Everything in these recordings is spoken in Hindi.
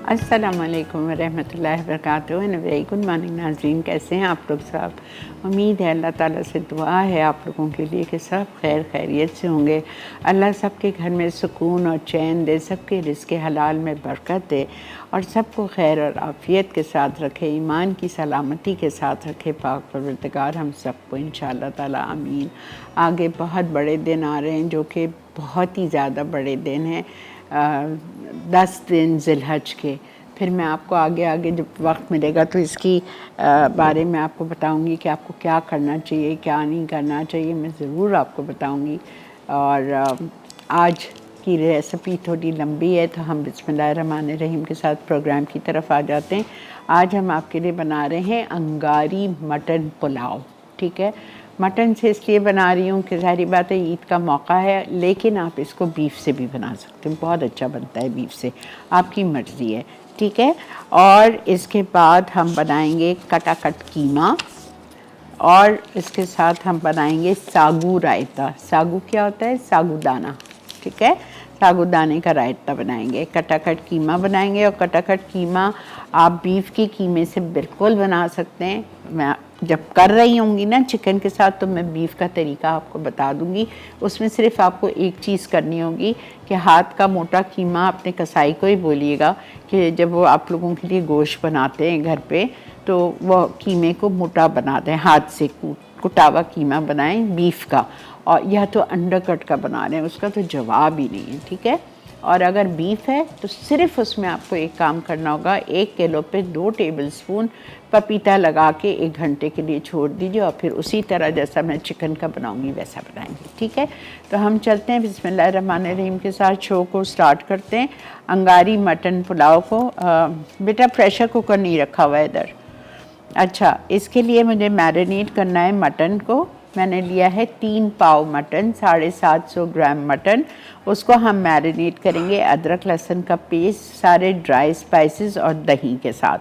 अस्सलाम वालेकुम वरहमतुल्लाहि वबरकातुहू एंड वेरी गुड मॉर्निंग नाज़रीन, कैसे हैं आप लोग सब। उम्मीद है अल्लाह ताला से दुआ है आप लोगों के लिए कि सब खैर खैरियत से होंगे। अल्लाह सबके घर में सुकून और चैन दे, सबके रिज़्क़ हलाल में बरकत दे और सबको खैर और आफ़ियत के साथ रखे, ईमान की सलामती के साथ रखे पाक परवरदिगार हम सबको इंशाअल्लाह ताला आमीन। आगे बहुत बड़े दिन आ रहे हैं जो कि बहुत ही ज़्यादा बड़े दिन हैं। 10 दिन ज़िलहज के, फिर मैं आपको आगे आगे जब वक्त मिलेगा तो इसकी बारे में आपको बताऊंगी कि आपको क्या करना चाहिए क्या नहीं करना चाहिए, मैं ज़रूर आपको बताऊंगी। और आज की रेसिपी थोड़ी लंबी है तो हम बिस्मिल्लाहिर्रहमानिर्रहीम के साथ प्रोग्राम की तरफ आ जाते हैं। आज हम आपके लिए बना रहे हैं अंगारी मटन पुलाव। ठीक है, मटन से इसलिए बना रही हूँ कि ज़ाहिर बात है ईद का मौका है, लेकिन आप इसको बीफ से भी बना सकते हैं, बहुत अच्छा बनता है बीफ से, आपकी मर्ज़ी है। ठीक है, और इसके बाद हम बनाएंगे कटाकट कीमा और इसके साथ हम बनाएंगे सागू रायता। सागू क्या होता है? सागूदाना। ठीक है, सागूदाने का रायता बनाएंगे, कटाकट कीमा बनाएंगे। और कटाकट कीमा आप बीफ की कीमे से बिल्कुल बना सकते हैं। मैं जब कर रही होंगी ना चिकन के साथ तो मैं बीफ का तरीका आपको बता दूंगी। उसमें सिर्फ आपको एक चीज़ करनी होगी कि हाथ का मोटा कीमा अपने कसाई को ही बोलिएगा कि जब वो आप लोगों के लिए गोश्त बनाते हैं घर पे तो वो कीमे को मोटा बना दें, हाथ से कुटा हुआ कीमा बनाएं बीफ का। और या तो अंडर कट का बना रहे हैं, उसका तो जवाब ही नहीं है। ठीक है, और अगर बीफ है तो सिर्फ उसमें आपको एक काम करना होगा, 1 किलो पे 2 टेबलस्पून पपीता लगा के 1 घंटे के लिए छोड़ दीजिए और फिर उसी तरह जैसा मैं चिकन का बनाऊंगी वैसा बनाएंगे। ठीक है, तो हम चलते हैं बिस्मिल्लाहिर्रहमानिर्रहीम के साथ शो को स्टार्ट करते हैं। अंगारी मटन पुलाव को बेटा प्रेशर कुकर नहीं रखा हुआ है इधर। अच्छा, इसके लिए मुझे मैरिनेट करना है मटन को। मैंने लिया है 3 पाव मटन, 750 ग्राम मटन। उसको हम मैरिनेट करेंगे अदरक लहसुन का पेस्ट, सारे ड्राई स्पाइसेस और दही के साथ।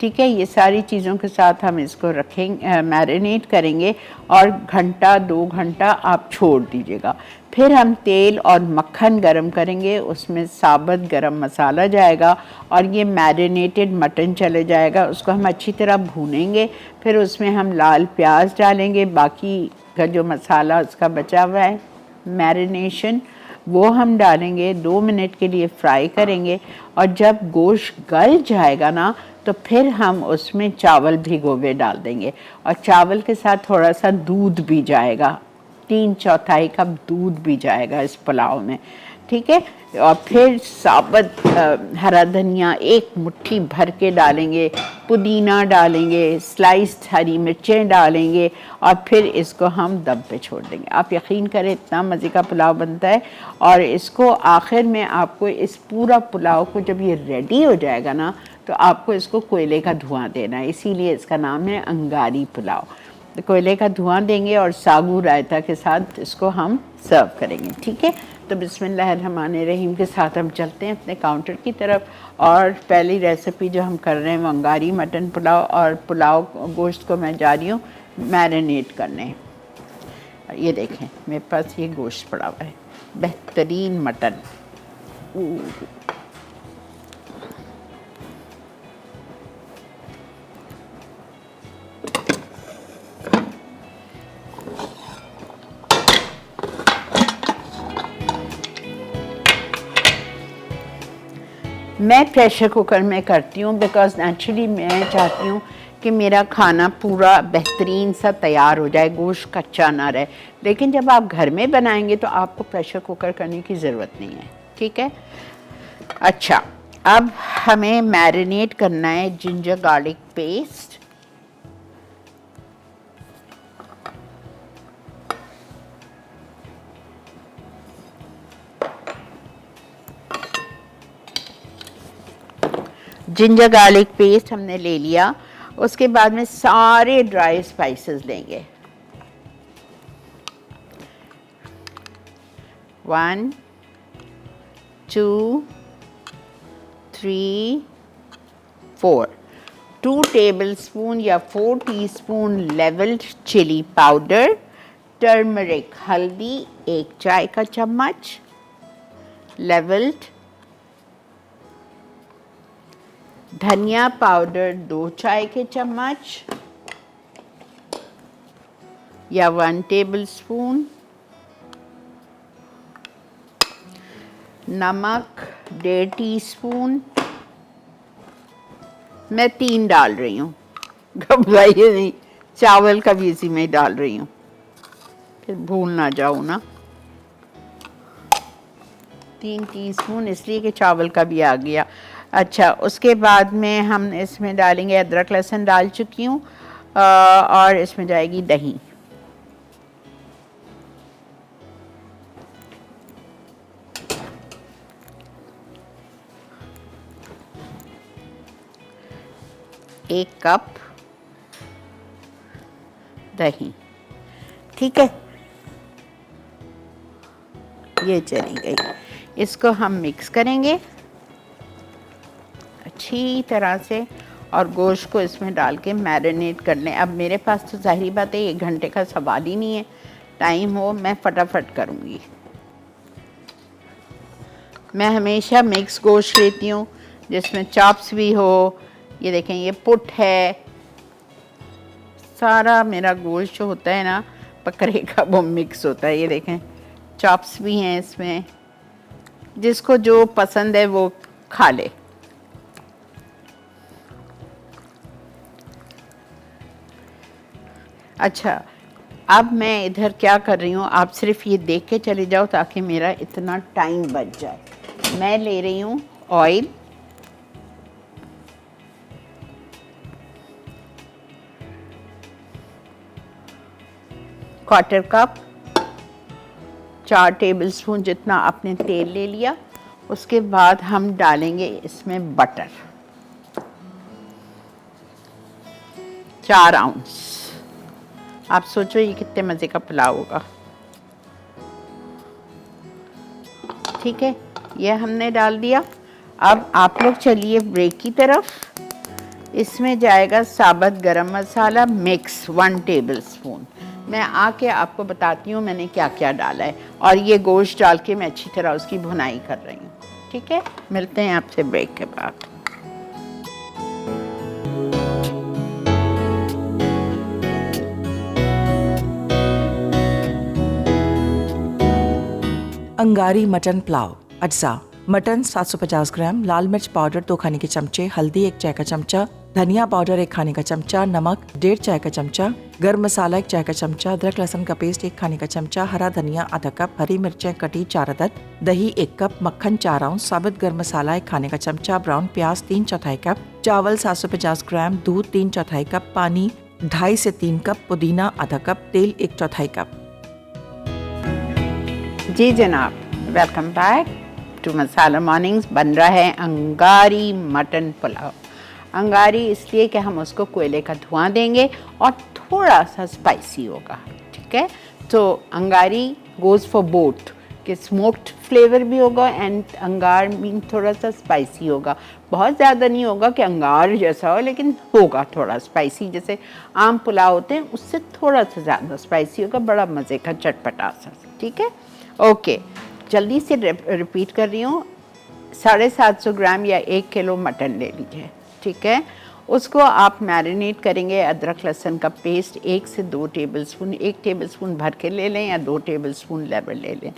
ठीक है, ये सारी चीज़ों के साथ हम इसको रखेंगे, मैरिनेट करेंगे और घंटा 2 घंटा आप छोड़ दीजिएगा। फिर हम तेल और मक्खन गरम करेंगे, उसमें साबुत गरम मसाला जाएगा और ये मैरिनेटेड मटन चले जाएगा। उसको हम अच्छी तरह भूनेंगे, फिर उसमें हम लाल प्याज डालेंगे, बाकी का जो मसाला उसका बचा हुआ है मैरिनेशन वो हम डालेंगे, 2 मिनट के लिए फ्राई करेंगे। और जब गोश्त गल जाएगा ना तो फिर हम उसमें चावल भिगोवे डाल देंगे और चावल के साथ थोड़ा सा दूध भी जाएगा, 3/4 कप दूध भी जाएगा इस पुलाव में। ठीक है, और फिर साबुत हरा धनिया 1 मुट्ठी भर के डालेंगे, पुदीना डालेंगे, स्लाइस्ड हरी मिर्चें डालेंगे और फिर इसको हम दम पे छोड़ देंगे। आप यकीन करें इतना मज़े का पुलाव बनता है। और इसको आखिर में आपको इस पूरा पुलाव को जब ये रेडी हो जाएगा ना तो आपको इसको कोयले का धुआं देना है, इसीलिए इसका नाम है अंगारी पुलाव। तो कोयले का धुआं देंगे और सागू रायता के साथ इसको हम सर्व करेंगे। ठीक है, तो बिस्मिल्लाहिर्रहमानिर्रहीम के साथ हम चलते हैं अपने काउंटर की तरफ। और पहली रेसिपी जो हम कर रहे हैं वो अंगारी मटन पुलाव, और पुलाव गोश्त को मैं जा रही हूँ मैरिनेट करने। ये देखें मेरे पास ये गोश्त पड़ा हुआ है, बेहतरीन मटन। मैं प्रेशर कुकर में करती हूँ बिकॉज़ नेचुरली मैं चाहती हूँ कि मेरा खाना पूरा बेहतरीन सा तैयार हो जाए, गोश्त कच्चा ना रहे। लेकिन जब आप घर में बनाएंगे तो आपको प्रेशर कुकर करने की ज़रूरत नहीं है। ठीक है, अच्छा, अब हमें मैरिनेट करना है ginger garlic paste, ginger garlic paste हमने ले लिया। उसके बाद में सारे ड्राई स्पाइसेस लेंगे, 1 2 3 4 2 टेबलस्पून या 4 teaspoon levelled chilli powder, turmeric हल्दी 1 चाय का चम्मच, लेवल्ड धनिया पाउडर 2 चाय के चम्मच या 1 टेबलस्पून, नमक 1.5 टीस्पून, मैं 3 डाल रही हूँ, घबराइए नहीं, चावल का भी इसी में डाल रही हूँ, फिर भूल ना जाऊँ ना। 3 टीस्पून इसलिए कि चावल का भी आ गया। अच्छा, उसके बाद में हम इसमें डालेंगे, अदरक लहसुन डाल चुकी हूँ, और इसमें जाएगी दही। एक कप दही, ठीक है, ये चली गई। इसको हम मिक्स करेंगे अच्छी तरह से और गोश्त को इसमें डाल के मैरिनेट कर लें। अब मेरे पास तो ज़ाहिर बात है 1 घंटे का सवाल ही नहीं है, टाइम हो मैं फटाफट करूँगी। मैं हमेशा मिक्स गोश्त लेती हूँ जिसमें चॉप्स भी हो। ये देखें, ये पुट है, सारा मेरा गोश्त जो होता है ना बकरे का वो मिक्स होता है। ये देखें, चॉप्स भी हैं इसमें, जिसको जो पसंद है वो खा ले। अच्छा, अब मैं इधर क्या कर रही हूँ, आप सिर्फ ये देख के चले जाओ ताकि मेरा इतना टाइम बच जाए। मैं ले रही हूँ ऑयल, क्वार्टर कप, 4 टेबलस्पून जितना आपने तेल ले लिया। उसके बाद हम डालेंगे इसमें बटर 4 आउंस। आप सोचो ये कितने मज़े का पुलाव होगा। ठीक है, ये हमने डाल दिया। अब आप लोग चलिए ब्रेक की तरफ। इसमें जाएगा साबुत गरम मसाला मिक्स 1 टेबलस्पून। मैं आके आपको बताती हूँ मैंने क्या क्या डाला है, और ये गोश्त डाल के मैं अच्छी तरह उसकी भुनाई कर रही हूँ। ठीक है, मिलते हैं आपसे ब्रेक के बाद। अंगारी मटन पुलाव। अज्जा: मटन 750 ग्राम, लाल मिर्च पाउडर 2 खाने के चमचे, हल्दी 1 चाय का चमचा, धनिया पाउडर 1 खाने का चमचा, नमक 1.5 चाय का चमचा, गर्म मसाला 1 चाय का चमचा, अदरक लहसुन का पेस्ट 1 खाने का चमचा, हरा धनिया आधा कप, हरी मिर्चें कटी 4 अदद, दही 1 कप, मक्खन 4 आउंस, साबुत गर्म मसाला 1 खाने का चमचा, ब्राउन प्याज 3/4 कप, चावल 750 ग्राम, दूध 3/4 कप, पानी 2.5 से 3 कप, पुदीना आधा कप, तेल 1/4 कप। जी जनाब, welcome back to masala mornings. बन रहा है अंगारी मटन पुलाव। अंगारी इसलिए कि हम उसको कोयले का धुआं देंगे और थोड़ा सा स्पाइसी होगा। ठीक है, तो अंगारी गोज़ फॉर बोथ, कि स्मोक्ड फ्लेवर भी होगा एंड अंगार मीन थोड़ा सा स्पाइसी होगा। बहुत ज़्यादा नहीं होगा कि अंगार जैसा हो, लेकिन होगा थोड़ा स्पाइसी। जैसे आम पुलाव होते हैं उससे थोड़ा सा ज़्यादा स्पाइसी होगा, बड़ा मज़े का चटपटा सा। ठीक है, ओके, जल्दी से रिपीट कर रही हूँ। 750 ग्राम या 1 किलो मटन ले लीजिए। ठीक है, उसको आप मैरिनेट करेंगे। अदरक लहसुन का पेस्ट 1 से 2 टेबलस्पून, 1 टेबलस्पून भर के ले लें या 2 टेबलस्पून लेवल ले लें।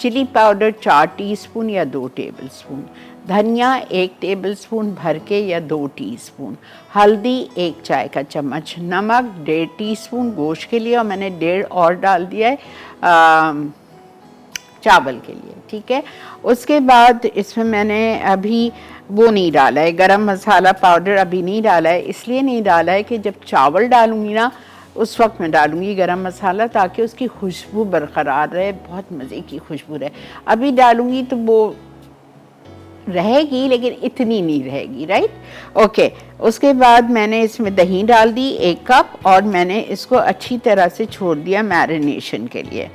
चिली पाउडर 4 टीस्पून या 2 टेबलस्पून, धनिया 1 टेबलस्पून भर के या 2 टीस्पून, हल्दी 1 चाय का चम्मच, नमक 1.5 टीस्पून गोश्त के लिए, और मैंने 1.5 और डाल दिया है चावल के लिए। ठीक है, उसके बाद इसमें मैंने अभी वो नहीं डाला है, गरम मसाला पाउडर अभी नहीं डाला है। इसलिए नहीं डाला है कि जब चावल डालूंगी ना उस वक्त मैं डालूंगी गरम मसाला, ताकि उसकी खुशबू बरकरार रहे, बहुत मज़े की खुशबू रहे। अभी डालूंगी तो वो रहेगी लेकिन इतनी नहीं रहेगी। Right, okay. उसके बाद मैंने इसमें दही डाल दी 1 कप, और मैंने इसको अच्छी तरह से छोड़ दिया मैरिनेशन के लिए।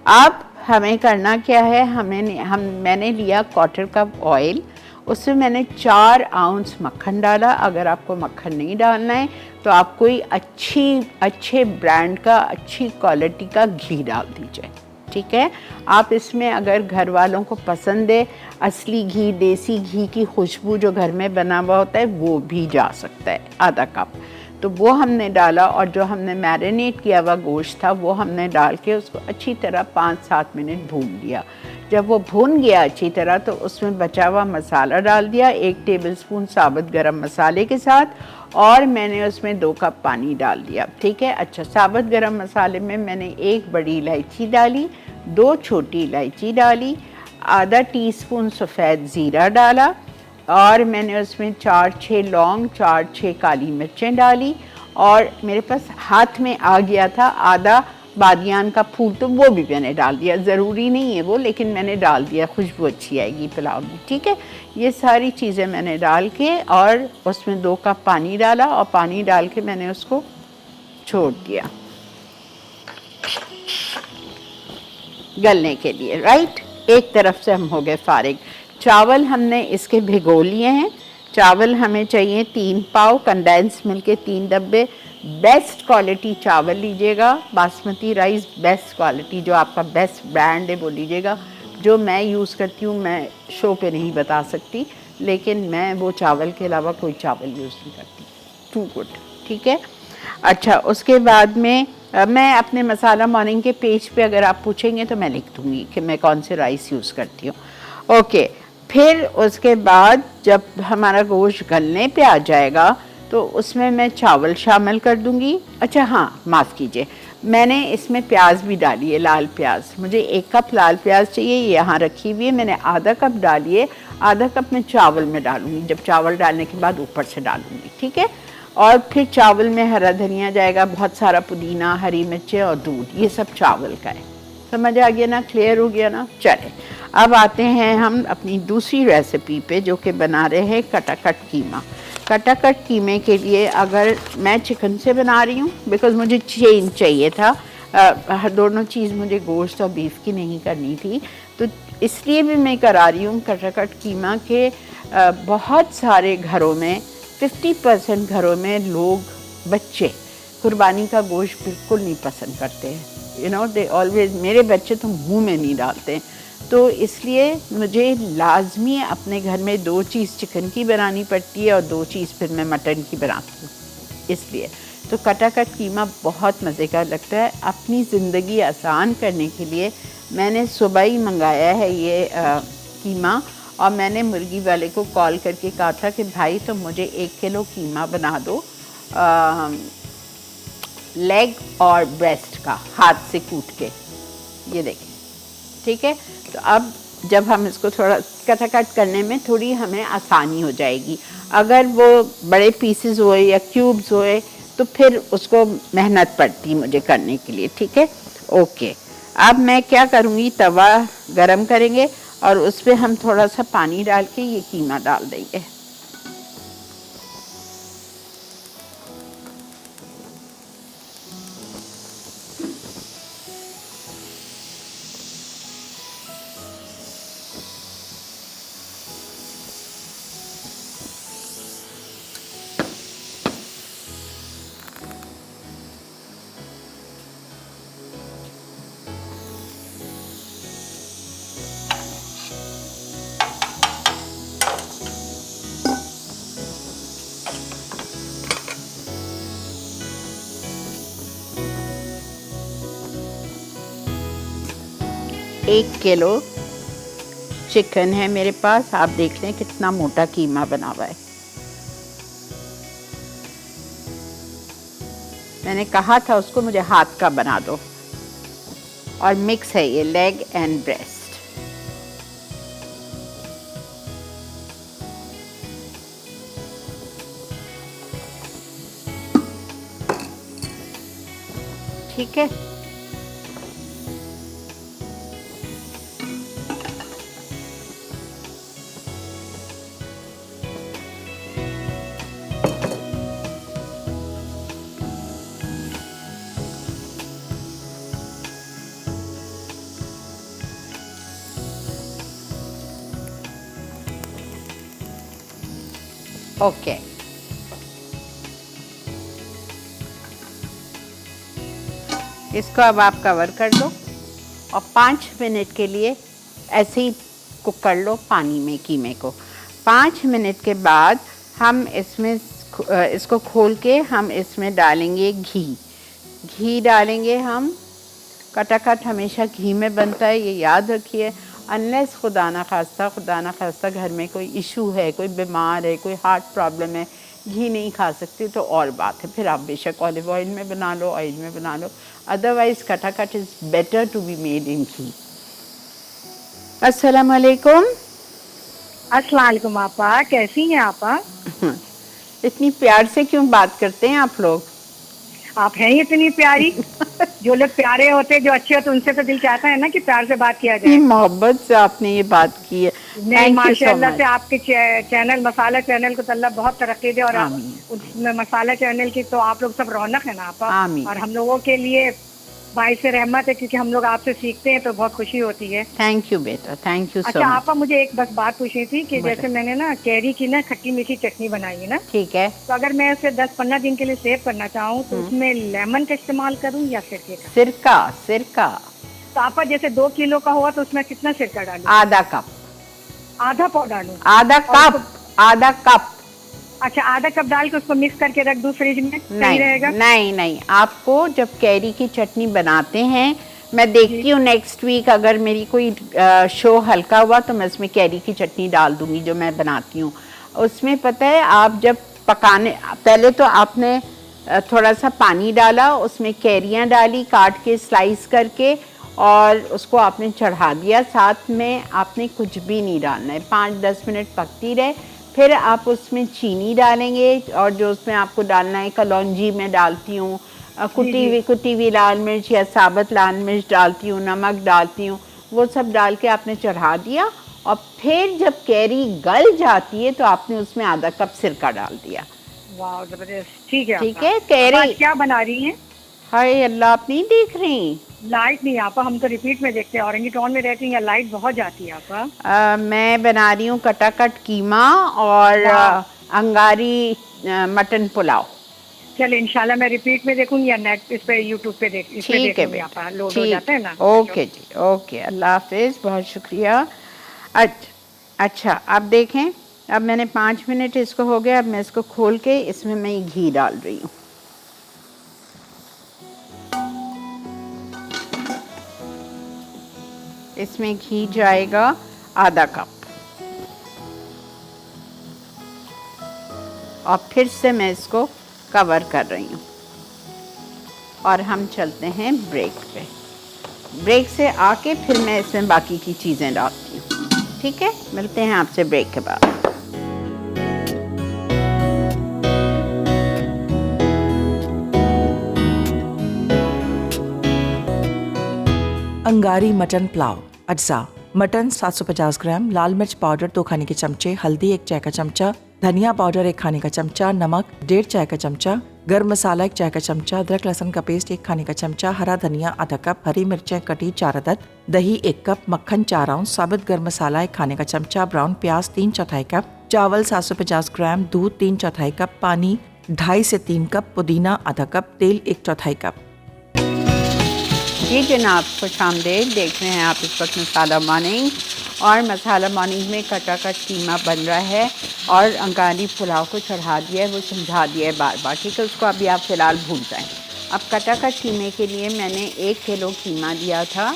अब हमें करना क्या है, मैंने लिया 1/4 कप ऑयल, उसमें मैंने 4 आउंस मक्खन डाला। अगर आपको मक्खन नहीं डालना है तो आप कोई अच्छे ब्रांड का, अच्छी क्वालिटी का घी डाल दीजिए। ठीक है। आप इसमें अगर घर वालों को पसंद है असली घी, देसी घी की खुशबू जो घर में बना हुआ होता है वो भी जा सकता है, आधा कप। तो वो हमने डाला और जो हमने मैरिनेट किया हुआ गोश्त था वो हमने डाल के उसको अच्छी तरह 5-7 मिनट भून लिया। जब वो भून गया अच्छी तरह तो उसमें बचा हुआ मसाला डाल दिया 1 टेबलस्पून साबुत गरम मसाले के साथ, और मैंने उसमें 2 कप पानी डाल दिया, ठीक है। अच्छा, साबुत गरम मसाले में मैंने 1 बड़ी इलायची डाली, 2 छोटी इलायची डाली, आधा टीस्पून सफ़ेद ज़ीरा डाला, और मैंने उसमें 4-6 लौंग, 4-6 काली मिर्चें डाली, और मेरे पास हाथ में आ गया था आधा बादियान का फूल, तो वो भी मैंने डाल दिया। ज़रूरी नहीं है वो, लेकिन मैंने डाल दिया, खुशबू अच्छी आएगी पुलाव में, ठीक है। ये सारी चीज़ें मैंने डाल के और उसमें 2 कप पानी डाला, और पानी डाल के मैंने उसको छोड़ दिया गलने के लिए, राइट। एक तरफ से हम हो गए फारिग। चावल हमने इसके भिगो लिए हैं। चावल हमें चाहिए 3 पाव, कंडेंस मिल्क के 3 डब्बे। बेस्ट क्वालिटी चावल लीजिएगा, बासमती राइस बेस्ट क्वालिटी, जो आपका बेस्ट ब्रांड है वो लीजिएगा। जो मैं यूज़ करती हूँ मैं शो पे नहीं बता सकती, लेकिन मैं वो चावल के अलावा कोई चावल यूज़ नहीं करती। टू गुड, ठीक है। अच्छा, उसके बाद में मैं अपने मसाला मॉर्निंग के पेज पे अगर आप पूछेंगे तो मैं लिख दूँगी कि मैं कौन से राइस यूज़ करती हूँ। ओके, फिर उसके बाद जब हमारा गोश्त गलने पे आ जाएगा तो उसमें मैं चावल शामिल कर दूँगी। अच्छा हाँ, माफ़ कीजिए, मैंने इसमें प्याज भी डाली है, लाल प्याज। मुझे 1 कप लाल प्याज चाहिए, ये यहाँ रखी हुई है, मैंने आधा कप डाली है। आधा कप मैं चावल में डालूँगी, जब चावल डालने के बाद ऊपर से डालूँगी, ठीक है। और फिर चावल में हरा धनिया जाएगा, बहुत सारा पुदीना, हरी मिर्चें और दूध, ये सब चावल का है। समझ आ गया ना, क्लियर हो गया ना। चले, अब आते हैं हम अपनी दूसरी रेसिपी पे, जो कि बना रहे हैं कटाकट कीमा। कटाकट कीमे के लिए अगर मैं चिकन से बना रही हूँ, बिकॉज़ मुझे चेंज चाहिए था, दोनों चीज़ मुझे गोश्त और बीफ की नहीं करनी थी, तो इसलिए भी मैं करा रही हूँ कटाकट कीमा के। बहुत सारे घरों में 50% घरों में लोग, बच्चे कुर्बानी का गोश्त बिल्कुल नहीं पसंद करते हैं। यू नो, दे ऑलवेज, मेरे बच्चे तो मुंह में नहीं डालते हैं। तो इसलिए मुझे लाजमी अपने घर में 2 चीज़ चिकन की बनानी पड़ती है और 2 चीज़ फिर मैं मटन की बनाती हूँ। इसलिए तो कटाकट कीमा बहुत मज़े का लगता है। अपनी ज़िंदगी आसान करने के लिए मैंने सुबह ही मंगाया है ये कीमा, और मैंने मुर्गी वाले को कॉल करके कहा था कि भाई तुम मुझे 1 किलो कीमा बना दो, लेग और ब्रेस्ट का, हाथ से कूट के, ये देखें, ठीक है। तो अब जब हम इसको थोड़ा कटाकट करने में थोड़ी हमें आसानी हो जाएगी। अगर वो बड़े पीसेस होए या क्यूब्स होए तो फिर उसको मेहनत पड़ती मुझे करने के लिए, ठीक है। ओके, अब मैं क्या करूँगी, तवा गरम करेंगे और उस पर हम थोड़ा सा पानी डाल के ये कीमा डाल देंगे। एक किलो चिकन है मेरे पास, आप देख लें कितना मोटा कीमा बना हुआ है। मैंने कहा था उसको मुझे हाथ का बना दो, और मिक्स है ये लेग एंड ब्रेस्ट। ठीक है, ओके। इसको अब आप कवर कर दो और 5 मिनट के लिए ऐसे ही कुक कर लो पानी में कीमे को। 5 मिनट के बाद हम इसमें इसको खोल के हम इसमें डालेंगे घी डालेंगे हम। कटाकट हमेशा घी में बनता है, ये याद रखिए। अनलेस खुदा ना खास्ता घर में कोई इशू है, कोई बीमार है, कोई हार्ट प्रॉब्लम है, घी नहीं खा सकते तो और बात है, फिर आप बेशक ऑलिव ऑयल में बना लो, ऑयल में बना लो। अदरवाइज कटाकट is better to be made in ghee. अस्सलाम वालेकुम। अस्सलाम वालेकुम आपा, कैसी हैं आपा? इतनी प्यार से क्यों बात करते हैं आप लोग? आप हैं ही इतनी प्यारी। जो लोग प्यारे होते, जो अच्छे होते, उनसे तो दिल चाहता है ना कि प्यार से बात किया जाए। मोहब्बत से आपने ये बात की है। नहीं, माशाल्लाह से आपके चैनल मसाला चैनल को तो अल्लाह बहुत तरक्की दे। और उसमें मसाला चैनल की तो आप लोग सब रौनक है ना आपा। और हम लोगों के लिए बाइस रहमत है, क्योंकि हम लोग आपसे सीखते हैं तो बहुत खुशी होती है। थैंक यू बेटा, थैंक यू। अच्छा आपा, मुझे एक बस बात पूछनी थी कि जैसे मैंने ना कैरी की ना खट्टी मीठी चटनी बनाई है ना, ठीक है, तो अगर मैं उसे 10-15 दिन के लिए सेव करना चाहूँ तो उसमें लेमन का इस्तेमाल करूँ या सिरके का? सिरका। तो आपा जैसे 2 किलो का हुआ तो उसमें कितना सिरका डालूं? आधा कप। आधा पाव डालूं? आधा कप। अच्छा, आधा कप डाल के उसको मिक्स करके रख दूं फ्रिज में, सही रहेगा? नहीं, आपको जब कैरी की चटनी बनाते हैं, मैं देखती हूँ नेक्स्ट वीक अगर मेरी कोई शो हल्का हुआ तो मैं इसमें कैरी की चटनी डाल दूंगी जो मैं बनाती हूँ। उसमें पता है, आप जब पकाने पहले तो आपने थोड़ा सा पानी डाला, उसमें कैरियाँ डाली काट के स्लाइस करके, और उसको आपने चढ़ा दिया। साथ में आपने कुछ भी नहीं डालना है, 5-10 मिनट पकती रहे। फिर आप उसमें चीनी डालेंगे, और जो उसमें आपको डालना है, कलौंजी में डालती हूँ, कुटी हुई लाल मिर्च या साबुत लाल मिर्च डालती हूँ, नमक डालती हूँ, वो सब डाल के आपने चढ़ा दिया। और फिर जब कैरी गल जाती है तो आपने उसमें आधा कप सिरका डाल दिया। वाह, जबरदस्त। ठीक है, कैरी क्या बना रही हैं? हाय अल्लाह, आप नहीं देख रही? लाइट नहीं आपा, हम तो रिपीट में देखते हैं, ऑरेंज टाउन में रहती हैं, लाइट बहुत जाती है आपा। मैं बना रही हूँ कटाकट कीमा और अंगारी मटन पुलाव। चल इंशाल्लाह मैं रिपीट में देखूंगी या नेट इस पे यूट्यूब पे ठीक है आपा, लोड हो जाते हैं ना। ओके जी, ओके, अल्लाह हाफिज, बहुत शुक्रिया। अच्छा, आप देखें, अब मैंने 5 मिनट इसको हो गया। अब मैं इसको खोल के इसमें मैं घी डाल रही हूँ। इसमें घी जाएगा आधा कप, और फिर से मैं इसको कवर कर रही हूँ। और हम चलते हैं ब्रेक पे। ब्रेक से आके फिर मैं इसमें बाकी की चीज़ें डालती हूँ। ठीक है, मिलते हैं आपसे ब्रेक के बाद। अंगारी मटन पुलाव। अज्जा: मटन 750 ग्राम, लाल मिर्च पाउडर 2 खाने के चमचे, हल्दी 1 चाय का चमचा, धनिया पाउडर 1 खाने का चमचा, नमक 1.5 चाय का चमचा, गर्म मसाला 1 चाय का चमचा, अदरक लहसुन का पेस्ट 1 खाने का चमचा, हरा धनिया आधा कप, हरी मिर्चें कटी 4 अदद, दही 1 कप, मक्खन 4 आउंस, साबुत गर्म मसाला 1 खाने का चमचा, ब्राउन प्याज 3/4 कप, चावल 750 ग्राम, दूध 3/4 कप, पानी 2.5 से 3 कप, पुदीना आधा कप, तेल 1/4 कप। जी जनाब, खुश आमदेद। देख रहे हैं आप इस वक्त मसाला मॉर्निंग, और मसाला मॉर्निंग में कटाकट कीमा बन रहा है, और अंगारी पुलाव को चढ़ा दिया है, वो समझा दिया है बार बार। ठीक है, उसको अभी आप फ़िलहाल भूल जाएं। अब कटाकट कीमे के लिए मैंने 1 किलो कीमा दिया था।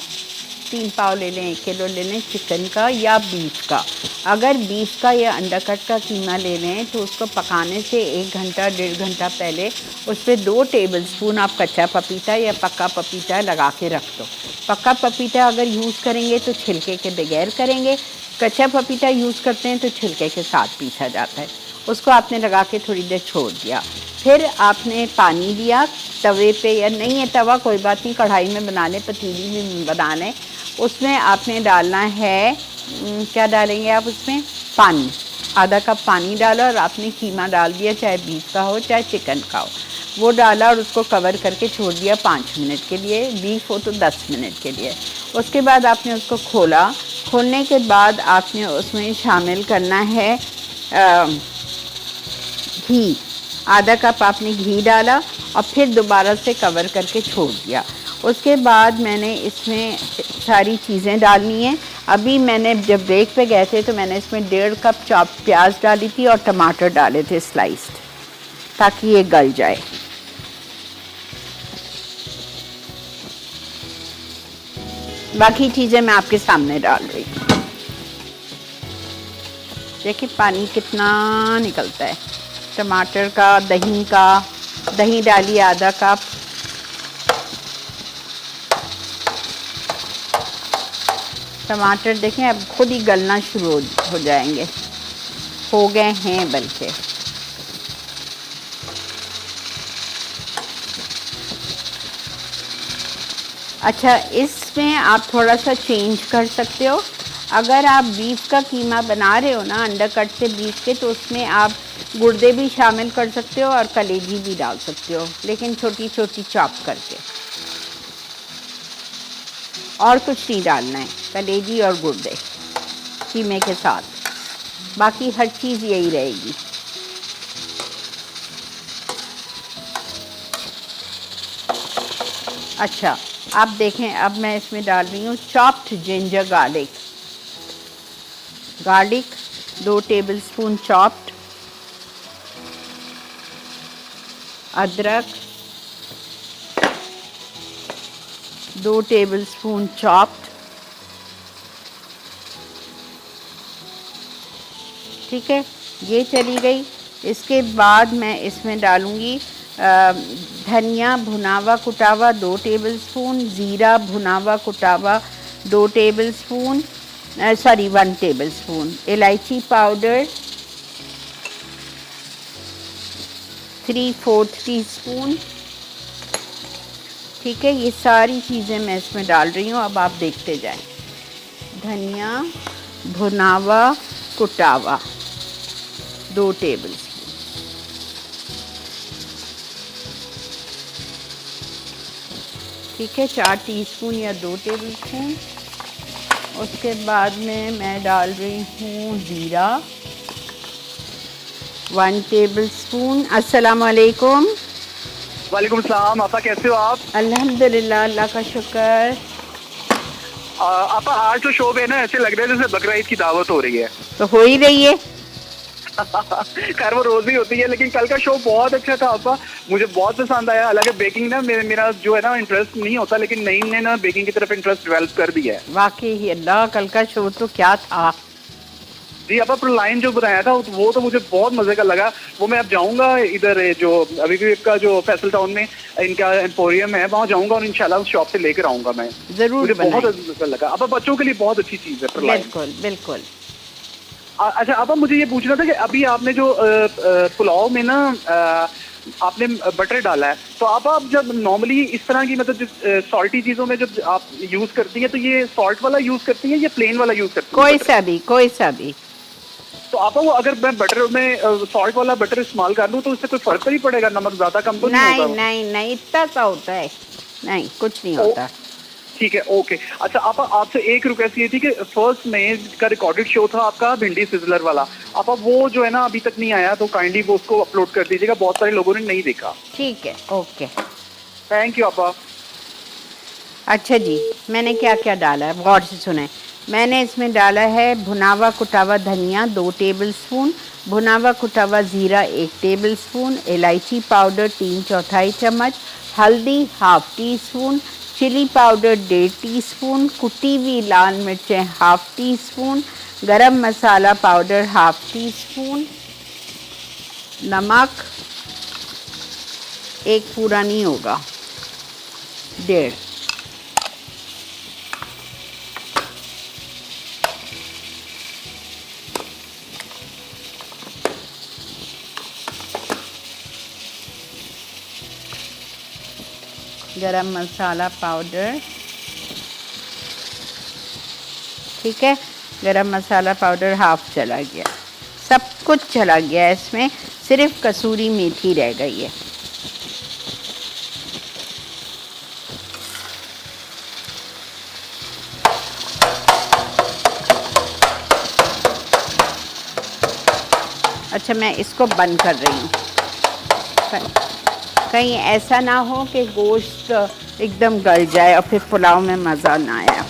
3 पाव ले लें, 1 किलो ले लें चिकन का या बीफ का। अगर बीफ का या अंडरकट का कीमा ले लें तो उसको पकाने से 1 घंटा 1.5 घंटा पहले उस पर 2 टेबलस्पून आप कच्चा पपीता या पक्का पपीता लगा के रख दो। पक्का पपीता अगर यूज़ करेंगे तो छिलके के बगैर करेंगे, कच्चा पपीता यूज़ करते हैं तो छिलके के साथ पीसा जाता है। उसको आपने लगा के थोड़ी देर छोड़ दिया। फिर आपने पानी लिया तवे पे, या नहीं है तवा कोई बात नहीं, कढ़ाई में बना लें, पतीली में बना लें। उसमें आपने डालना है, क्या डालेंगे आप उसमें? पानी। आधा कप पानी डाला और आपने कीमा डाल दिया, चाहे बीफ का हो चाहे चिकन का हो, वो डाला और उसको कवर करके छोड़ दिया 5 मिनट के लिए। बीफ हो तो 10 मिनट के लिए। उसके बाद आपने उसको खोला। खोलने के बाद आपने उसमें शामिल करना है घी। आधा कप आपने घी डाला और फिर दोबारा से कवर करके छोड़ दिया। उसके बाद मैंने इसमें सारी चीज़ें डालनी हैं। अभी मैंने जब ब्रेक पे गए थे तो मैंने इसमें 1.5 कप चॉप प्याज डाली थी और टमाटर डाले थे स्लाइस्ड, ताकि ये गल जाए। बाकी चीज़ें मैं आपके सामने डाल रही हूँ। देखिए पानी कितना निकलता है टमाटर का, दही का। दही डालिए आधा कप। टमाटर देखें अब खुद ही गलना शुरू हो जाएंगे, हो गए हैं बल्कि। अच्छा, इसमें आप थोड़ा सा चेंज कर सकते हो। अगर आप बीफ का कीमा बना रहे हो ना अंडरकट से बीफ के, तो उसमें आप गुर्दे भी शामिल कर सकते हो और कलेजी भी डाल सकते हो, लेकिन छोटी छोटी चॉप करके। और कुछ नहीं डालना है, कलेजी और गुर्दे कीमे के साथ, बाकी हर चीज़ यही रहेगी। अच्छा, आप देखें अब मैं इसमें डाल रही हूँ chopped ginger garlic. 2 tablespoon chopped. अदरक 2 टेबलस्पून चॉप्ड। ठीक है, ये चली गई। इसके बाद मैं इसमें डालूँगी धनिया भुनावा कुटावा 2 टेबलस्पून, ज़ीरा भुनावा कुटावा 2 टेबलस्पून, 1 टेबलस्पून, इलायची पाउडर 3/4 टीस्पून। ठीक है, ये सारी चीज़ें मैं इसमें डाल रही हूँ। अब आप देखते जाएं। धनिया भुनावा कुटावा 2 टेबलस्पून। ठीक है, 4 टीस्पून या 2 टेबलस्पून। उसके बाद में मैं डाल रही हूँ ज़ीरा 1 टेबलस्पून। अस्सलाम वालेकुम। वालेकुम सलाम। आपा कैसे हो आप? अल्हम्दुलिल्लाह, अल्लाह का शुक्र। आपा आज जो शो है ना, ऐसे लग रहा है जैसे बकरा ईद की दावत हो रही है। तो हो ही रही है। खैर वो रोज भी होती है, लेकिन कल का शो बहुत अच्छा था आपा, मुझे बहुत पसंद आया। हालांकि बेकिंग ना मेरा जो है ना इंटरेस्ट नहीं होता, लेकिन नईम ने ना बेकिंग की तरफ इंटरेस्ट डेवलप कर दिया है। वाकई ही अल्लाह, कल का शो तो क्या था जी। आपा लाइन जो बनाया था वो तो मुझे बहुत मजे का लगा। वो मैं अब जाऊंगा इधर जो अभी भी का जो फैसल टाउन में इनका एम्पोरियम है, वहाँ जाऊंगा और इंशाल्लाह उस शॉप से लेकर आऊंगा मैं। जरूर, मुझे बहुत अच्छा लगा। आपा बच्चों के लिए बहुत अच्छी चीज है। बिल्कुल बिल्कुल। अच्छा आपा, मुझे ये पूछना था कि अभी आपने जो पुलाव में ना आपने बटर डाला है, तो आप जब नॉर्मली इस तरह की मतलब सॉल्टी चीजों में जब आप यूज करती हैं, तो ये सॉल्ट वाला यूज करती हैं या प्लेन वाला यूज करती हैं? कोई सा भी। तो आपा वो अगर मैं बटर में सॉल्ट वाला बटर इस्तेमाल कर लूँ तो उससे कोई फर्क तो नहीं पड़ेगा? नमक ज्यादा कम तो नहीं होगा? नहीं, इतना सा होता है। नहीं, कुछ नहीं होता। ठीक है, ओके। अच्छा आपा, आपसे एक रिक्वेस्ट ये थी कि फर्स्ट मई का रिकॉर्डेड शो था आपका भिंडी सिजलर वाला, आपा वो जो है ना अभी तक नहीं आया, तो काइंडली वो उसको अपलोड कर दीजिएगा, बहुत सारे लोगों ने नहीं देखा। ठीक है, ओके, थैंक यू आपा। अच्छा जी, मैंने क्या क्या डाला है गौर से सुने। मैंने इसमें डाला है भुनावा कुटावा धनिया 2 टेबलस्पून, भुनावा कुटावा ज़ीरा 1 टेबलस्पून, इलायची पाउडर 3/4 चम्मच, हल्दी 1/2 टीस्पून, चिली पाउडर 1.5 टीस्पून, कुटी हुई लाल मिर्चें 1/2 टीस्पून, गरम मसाला पाउडर 1/2 टीस्पून, नमक 1 पूरा नहीं होगा, 1.5। गरम मसाला पाउडर, ठीक है, गरम मसाला पाउडर 1/2 चला गया, सब कुछ चला गया है इसमें, सिर्फ कसूरी मेथी रह गई है। अच्छा, मैं इसको बंद कर रही हूँ, कहीं ऐसा ना हो कि गोश्त एकदम गल जाए और फिर पुलाव में मज़ा ना आया।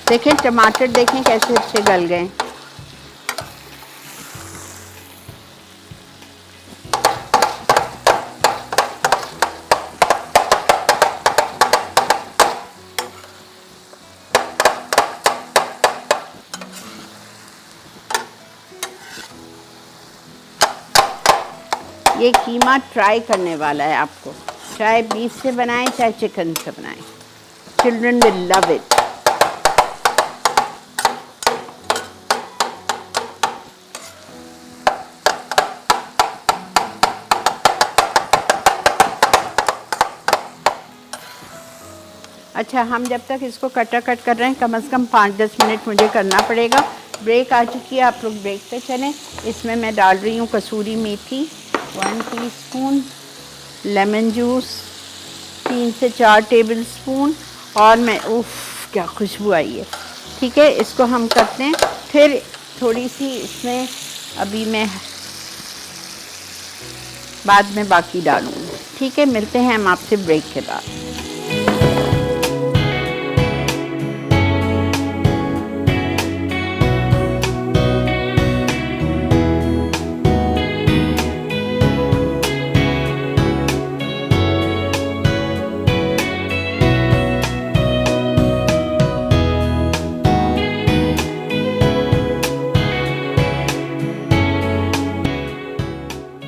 देखें टमाटर, देखें कैसे अच्छे गल गए। ये कीमा ट्राई करने वाला है आपको, चाहे बीफ से बनाएं चाहे चिकन से बनाएं, चिल्ड्रन विल लव इट। अच्छा, हम जब तक इसको कट कर रहे हैं, कम से कम 5-10 मिनट मुझे करना पड़ेगा। ब्रेक आ चुकी है, आप लोग ब्रेक पे चलें। इसमें मैं डाल रही हूँ कसूरी मेथी 1 टीस्पून, लेमन जूस 3 से 4 टेबल स्पून, और मैं उफ़ क्या खुशबू आई है। ठीक है, इसको हम करते हैं। फिर थोड़ी सी इसमें अभी मैं बाद में बाकी डालूँगी। ठीक है, मिलते हैं हम आपसे ब्रेक के बाद।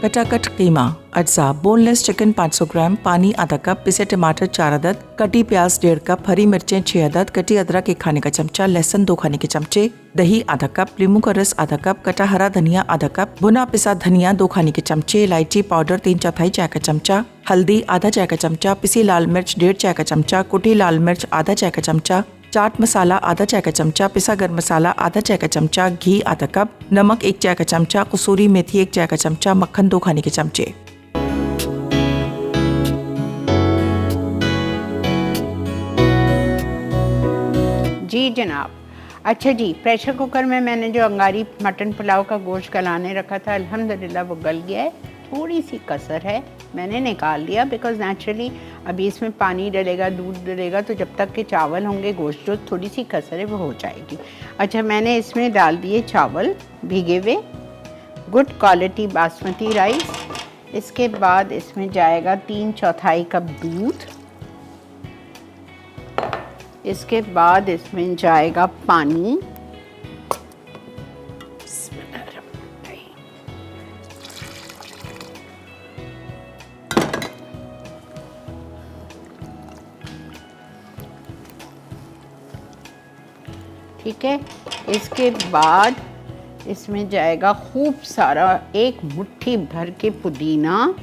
कटाकट कीमा, अज्जा बोनलेस चिकन 500 ग्राम, पानी आधा कप, पिसे टमाटर 4 अदद, कटी प्याज 1.5 कप, हरी मिर्चें 6 अदद, कटी अदरक 1 खाने का चमचा, लहसुन 2 खाने के चमचे, दही आधा कप, नींबू का रस आधा कप, कटा हरा धनिया आधा कप, भुना पिसा धनिया 2 खाने के चमचे, इलायची पाउडर 3/4 चाय का चमचा, हल्दी आधा चाय का चमचा, पिसी लाल मिर्च 1.5 चाय का चमचा, कुटी लाल मिर्च आधा चाय का चमचा, चाट मसाला आधा चाय का चमचा, पिसा गरम मसाला आधा चाय का चमचा, घी आधा कप, नमक 1 चाय का चमचा, कसूरी मेथी 1 चाय का चमचा, मक्खन 2 खाने के चमचे। जी जनाब। अच्छा जी, प्रेशर कुकर में मैंने जो अंगारी मटन पुलाव का गोश्त गलाने रखा था, अल्हम्दुलिल्लाह वो गल गया है। थोड़ी सी कसर है, मैंने निकाल लिया, बिकॉज़ नेचुरली अभी इसमें पानी डलेगा, दूध डलेगा, तो जब तक के चावल होंगे, गोश्त जो थोड़ी सी कसर है वो हो जाएगी। अच्छा, मैंने इसमें डाल दिए चावल भीगे हुए, गुड क्वालिटी बासमती राइस। इसके बाद इसमें जाएगा 3/4 कप दूध। इसके बाद इसमें जाएगा पानी, ठीक है। इसके बाद इसमें जाएगा खूब सारा 1 मुट्ठी भर के पुदीना,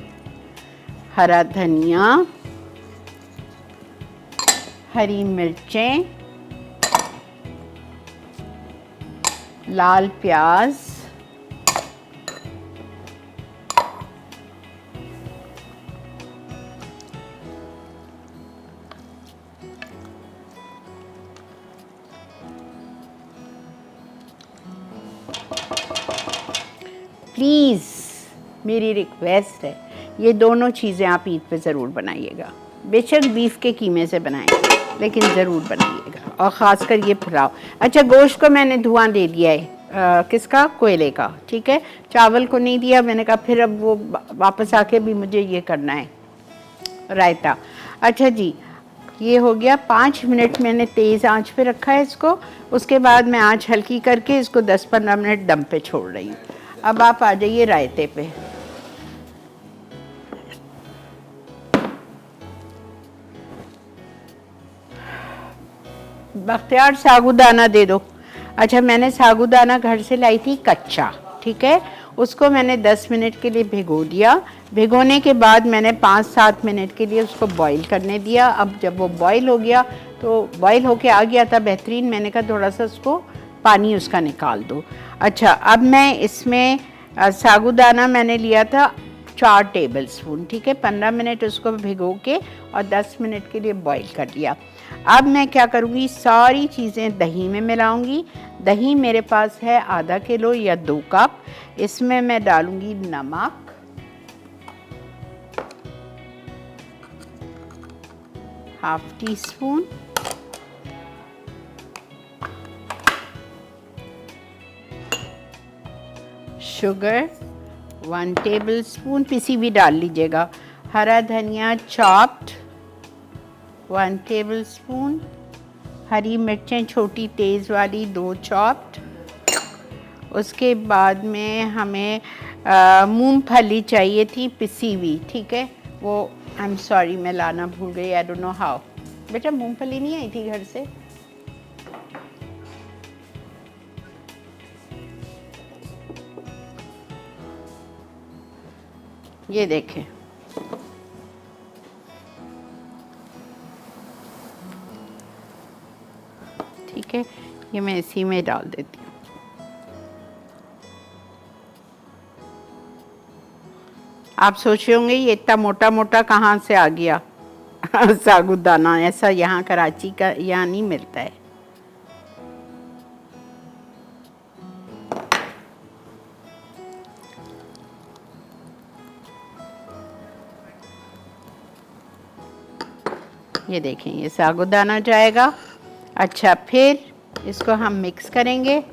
हरा धनिया, हरी मिर्चें, लाल प्याज, प्लीज़ मेरी रिक्वेस्ट है, ये दोनों चीज़ें आप ईद पे ज़रूर बनाइएगा। बेशक बीफ के कीमे से बनाएं, लेकिन ज़रूर बनाइएगा, और ख़ासकर ये पुलाव। अच्छा, गोश्त को मैंने धुआं दे दिया है, किसका? कोयले का। ठीक है, चावल को नहीं दिया, मैंने कहा फिर अब वो वापस आके भी मुझे ये करना है रायता। अच्छा जी, ये हो गया। 5 मिनट मैंने तेज़ आंच पे रखा है इसको। उसके बाद मैं आंच हल्की करके इसको 10-15 मिनट दम पे छोड़ रही हूँ। अब आप आ जाइए रायते पे। बख्तियार, साबूदाना दे दो। अच्छा, मैंने साबूदाना घर से लाई थी कच्चा, ठीक है। उसको मैंने 10 मिनट के लिए भिगो दिया। भिगोने के बाद मैंने 5-7 मिनट के लिए उसको बॉईल करने दिया। अब जब वो बॉईल हो गया, तो बॉईल होके आ गया था बेहतरीन, मैंने कहा थोड़ा सा उसको पानी उसका निकाल दो। अच्छा, अब मैं इसमें साबूदाना मैंने लिया था 4 टेबल स्पून, ठीक है। 15 मिनट उसको भिगो के और 10 मिनट के लिए बॉईल कर लिया। अब मैं क्या करूँगी, सारी चीज़ें दही में मिलाऊंगी। दही मेरे पास है आधा किलो या 2 कप। इसमें मैं डालूंगी नमक, ½ टीस्पून, शुगर 1 टेबलस्पून, पिसी हुई डाल लीजिएगा। हरा धनिया चॉप्ड 1 टेबलस्पून, हरी मिर्चें छोटी तेज़ वाली 2 चॉप्ड। उसके बाद में हमें मूंगफली चाहिए थी पिसी हुई, ठीक है, वो आई एम सॉरी मैं लाना भूल गई, आई डोंट नो हाउ। बेटा मूंगफली नहीं आई थी घर से? ये देखें, ठीक है, ये मैं इसी में डाल देती हूँ। आप सोच रहे होंगे ये इतना मोटा मोटा कहाँ से आ गया साबूदाना, ऐसा यहाँ कराची का यहाँ नहीं मिलता है। ये देखें, ये साबूदाना जाएगा। अच्छा, फिर इसको हम मिक्स करेंगे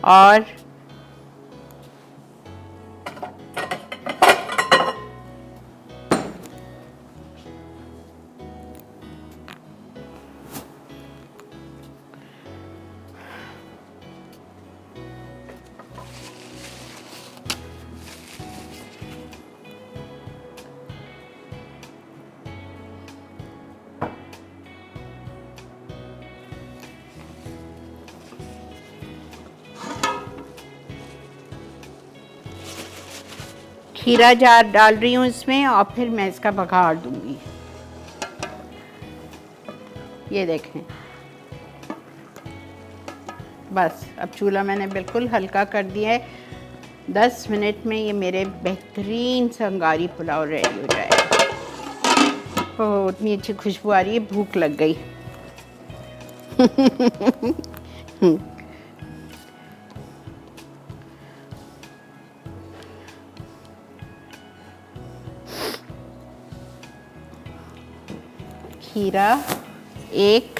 और खीरा जार डाल रही हूँ इसमें और फिर मैं इसका बघार दूंगी। ये देखें, बस अब चूल्हा मैंने बिल्कुल हल्का कर दिया है। 10 मिनट में ये मेरे बेहतरीन संगारी पुलाव रेडी हो जाएगा। ओह, इतनी अच्छी खुशबू आ रही है, भूख लग गई। खीरा 1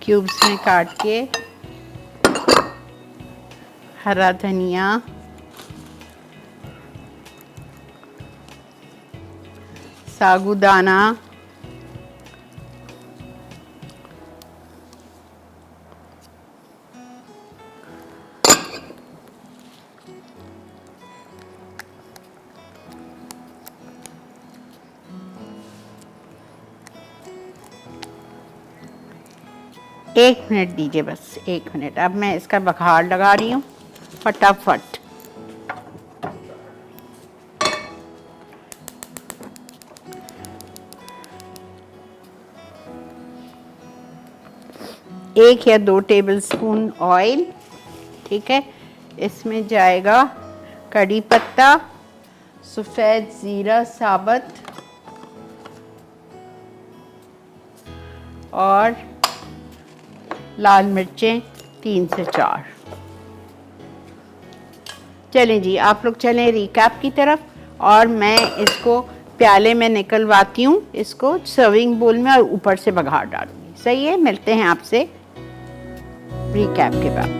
क्यूब्स में काट के, हरा धनिया, साबूदाना, एक मिनट दीजिए, बस 1 मिनट। अब मैं इसका बघार लगा रही हूँ फटाफट। एक या 2 टेबलस्पून ऑयल, ठीक है, इसमें जाएगा कड़ी पत्ता, सफ़ेद ज़ीरा साबुत और लाल मिर्चें 3 से 4। चलें जी, आप लोग चलें रिकैप की तरफ और मैं इसको प्याले में निकलवाती हूँ, इसको सर्विंग बोल में, और ऊपर से बघार डालूंगी। सही है, मिलते हैं आपसे रिकैप के बाद।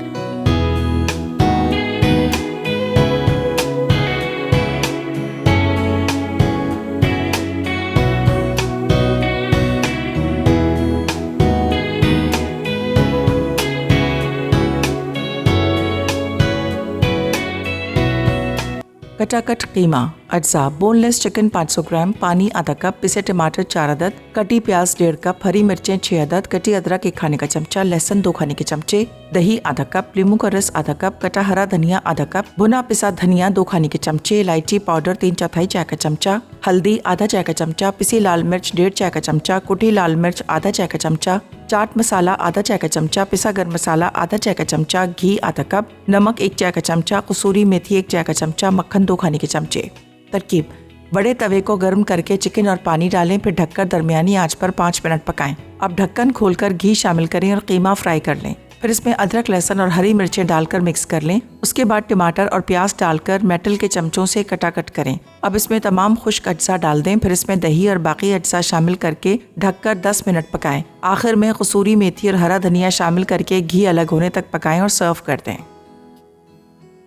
कटाकट कीमा अज्जा, बोनलेस चिकन 500 ग्राम, पानी आधा कप, पिसे टमाटर 4 अदद, कटी प्याज 1.5 कप, हरी मिर्चें 6 अदद, कटी अदरक 1 खाने का चमचा, लहसुन 2 खाने के चमचे, दही आधा कप, नींबू का रस आधा कप, कटा हरा धनिया आधा कप, भुना पिसा धनिया 2 खाने के चमचे, इलायची पाउडर 3/4 चाय का चमचा, हल्दी आधा चाय का चमचा, पिसी लाल मिर्च 1.5 चाय का चमचा, कुटी लाल मिर्च आधा चाय का चमचा, चाट मसाला आधा चाय का चमचा, पिसा गरम मसाला आधा चाय का चमचा, घी आधा कप, नमक 1 चाय का चमचा, कसूरी मेथी 1 चाय का चमचा, मक्खन 2 खाने के चमचे। तरकीब: बड़े तवे को गर्म करके चिकन और पानी डालें, फिर ढककर दरमियानी आंच पर 5 मिनट पकाएं। अब ढक्कन खोलकर घी शामिल करें और कीमा फ्राई कर लें। फिर इसमें अदरक, लहसुन और हरी मिर्चें डालकर मिक्स कर लें। उसके बाद टमाटर और प्याज डालकर मेटल के चमचों से कटाकट करें। अब इसमें तमाम खुश्क अज्जा डाल दें, फिर इसमें दही और बाकी अज्जा शामिल करके ढककर 10 मिनट पकाएं। आखिर में कसूरी मेथी और हरा धनिया शामिल करके घी अलग होने तक पकाएं और सर्व कर दें।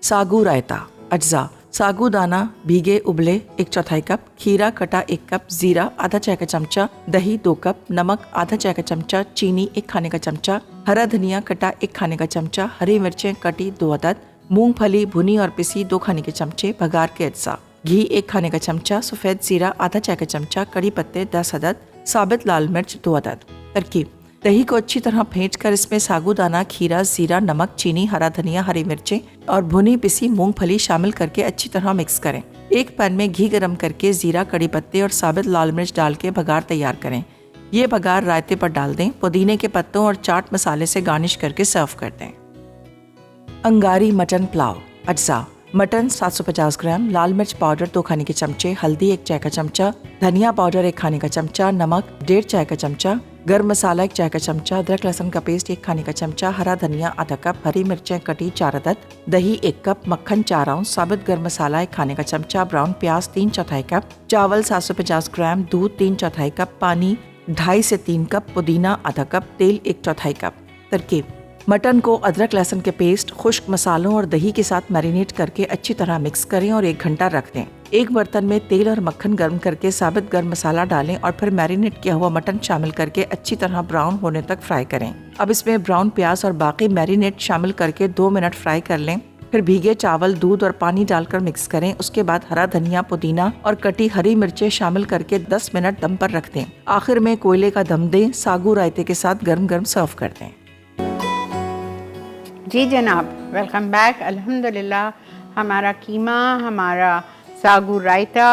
सागू रायता। अज्जा: सागू दाना भीगे उबले 1/4 कप, खीरा कटा 1 कप, जीरा आधा चाय का चमचा, दही 2 कप, नमक आधा चाय का चमचा, चीनी 1 खाने का चमचा, हरा धनिया कटा 1 खाने का चमचा, हरी मिर्चें कटी 2 अदद, मूंगफली भुनी और पिसी 2 खाने के चमचे, बघार के अज्जा, घी 1 खाने का चमचा, सफ़ेद जीरा आधा चाय का चमचा, कड़ी पत्ते 10 अदद, साबित लाल मिर्च 2 अदद। तरकीब: दही को अच्छी तरह फेंटकर इसमें सागूदाना, खीरा, जीरा, नमक, चीनी, हरा धनिया, हरी मिर्चें और भुनी पिसी मूंगफली शामिल करके अच्छी तरह मिक्स करें। एक पैन में घी गरम करके जीरा, कड़ी पत्ते और साबित लाल मिर्च डाल के बघार तैयार करें। ये बघार रायते पर डाल दें। पुदीने के पत्तों और चाट मसाले से गार्निश करके सर्व कर दें। अंगारी मटन पुलाव। अज्जा: मटन 750 ग्राम, लाल मिर्च पाउडर 2 खाने के चमचे, हल्दी 1 चाय का चमचा, धनिया पाउडर 1 खाने का चमचा, नमक 1.5 चाय का चमचा, गरम मसाला 1 चाय का चमचा, अदरक लहसुन का पेस्ट 1 खाने का चमचा, हरा धनिया आधा कप, हरी मिर्चें कटी 4 अदद, दही 1 कप, मक्खन 4 आउंस, साबित गरम मसाला 1 खाने का चमचा, ब्राउन प्याज 3/4 कप, चावल 750 ग्राम, दूध 3/4 कप, पानी 2.5 से 3 कप, पुदीना आधा कप, तेल 1/4 कप। तरकीब: मटन को अदरक लहसुन के पेस्ट, खुश्क मसालों और दही के साथ मैरिनेट करके अच्छी तरह मिक्स करें और 1 घंटा रख दें। एक बर्तन में तेल और मक्खन गर्म करके साबित गरम मसाला डालें और फिर मैरिनेट किया हुआ मटन शामिल करके अच्छी तरह ब्राउन होने तक फ्राई करें। अब इसमें ब्राउन प्याज और बाकी मैरिनेट शामिल करके 2 मिनट फ्राई कर लें। फिर भीगे चावल, दूध और पानी डालकर मिक्स करें। उसके बाद हरा धनिया, पुदीना और कटी हरी मिर्चें शामिल करके 10 मिनट दम पर रख दें। आखिर में कोयले का दम दें। सागू रायते के साथ गर्म गर्म सर्व कर दें। जी जनाब, वेलकम बैक। अल्हम्दुलिल्लाह हमारा कीमा, हमारा सागू रायता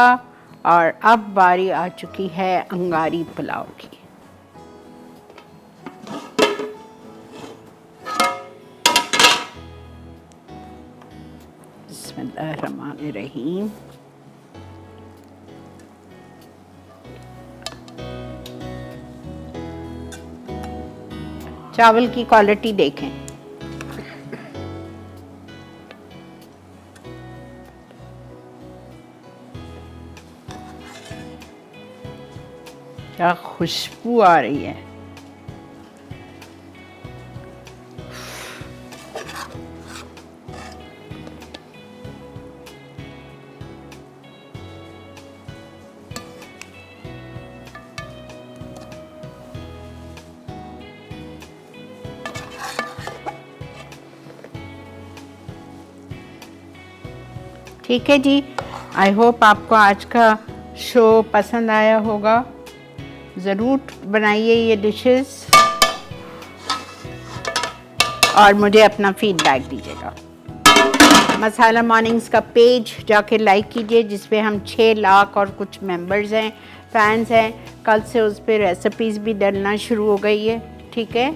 और अब बारी आ चुकी है अंगारी पुलाव की। बिस्मिल्लाहिर्रहमानिर्रहीम। चावल की क्वालिटी देखें। क्या खुशबू आ रही है। ठीक है जी, आई होप आपको आज का शो पसंद आया होगा। ज़रूर बनाइए ये डिशेस और मुझे अपना फीडबैक दीजिएगा। मसाला मॉर्निंग्स का पेज जाके लाइक कीजिए, जिस पे हम 6 लाख और कुछ मेंबर्स हैं, फैंस हैं। कल से उस पर रेसिपीज़ भी डलना शुरू हो गई है। ठीक है,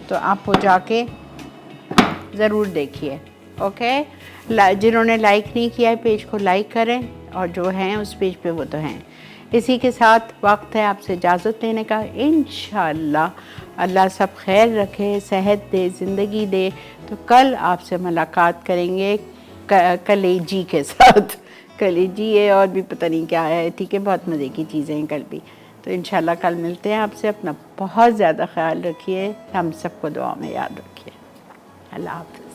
तो आप वो जाके ज़रूर देखिए। ओके, जिन्होंने लाइक नहीं किया है पेज को लाइक करें, और जो हैं उस पेज पे वो तो हैं। इसी के साथ वक्त है आपसे इजाज़त लेने का। इंशाअल्लाह अल्लाह सब खैर रखे, सेहत दे, ज़िंदगी दे। तो कल आपसे मुलाकात करेंगे कलेजी के साथ। कलेजी है और भी पता नहीं क्या है। ठीक है, बहुत मज़े की चीज़ें हैं कल भी। तो इंशाअल्लाह कल मिलते हैं आपसे। अपना बहुत ज़्यादा ख्याल रखिए, हम सबको दुआ में याद रखिए। अल्लाह हाफ़िज़।